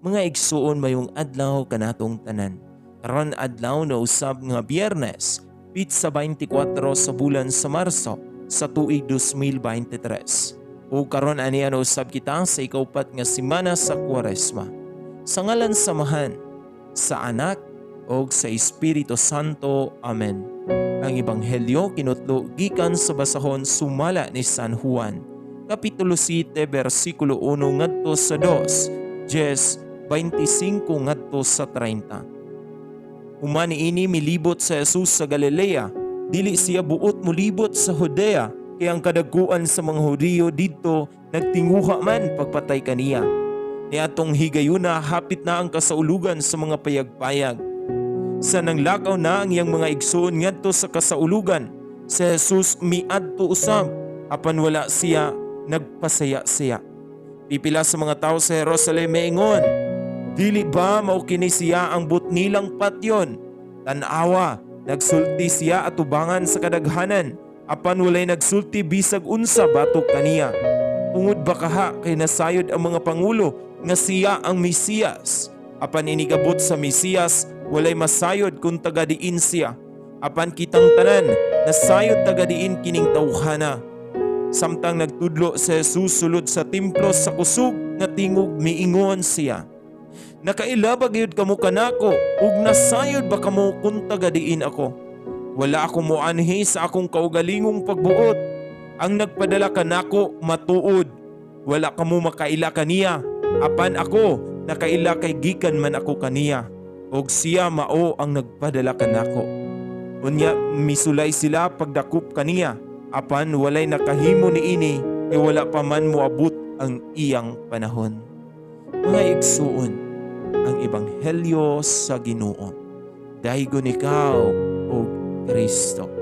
Mga igsuon mayong adlaw kanatong tanan. Karon adlaw na usab nga Biyernes, pitsa 24 sa bulan sa Marso sa tuig 2023. Ug karon aniya na usab kita sa ikaupat nga semana sa Kwaresma. Sa ngalan samahan, sa Anak o sa Espiritu Santo. Amen. Ang Ebanghelyo kinutlo gikan sa basahon sumala ni San Juan, Kapitulo 7, versikulo 1 ngadto sa 2, 25 ngadto sa 30. Humani ini milibot sa Jesus sa Galilea, dili siya buot mulibot sa Judea, kaya ang kadagkuan sa mga Hudiyo didto nagtinguha man pagpatay kaniya. Niadtong higayuna hapit na ang kasaulugan sa mga payagpayag. Sa nanglakaw na ang iyang mga igsoon ngadto sa kasaulugan, si Jesus miadto usab, apan wala siya nagpasaya-saya. Pipila sa mga tao sa Jerusalem maingon, dili ba mao kini siya ang butnilang patyon? Tan-awa, nagsulti siya atubangan sa kadaghanan, apan walay nagsulti bisag unsa batok kaniya. Tungod ba kaha kay nasayod ang mga pangulo nga siya ang Mesiyas? Apan inigabot sa Mesiyas, walay masayod kung tagadiin siya. Apan kitang tanan, nasayod tagadiin kining tawhana. Samtang nagtudlo si Jesus sulod sa templo sa kusog nga tingog miingon siya, nakaila ba gyud kamo kanako ug nasayod ba kamo kung tagadiin ako? Wala ako moanhi sa akong kaugalingong pagbuot. Ang nagpadala kanako matuod. Wala kamo makaila kaniya, apan ako nakaila kay gikan man ako kaniya, ug siya mao ang nagpadala kanako. Unya misulay sila pagdakop kaniya, apan walay nakahimo niini kay wala pa man moabot ang iyang panahon. Mga igsuon, ang Ebanghelyo sa Ginoo. Daygon ikaw, o Kristo.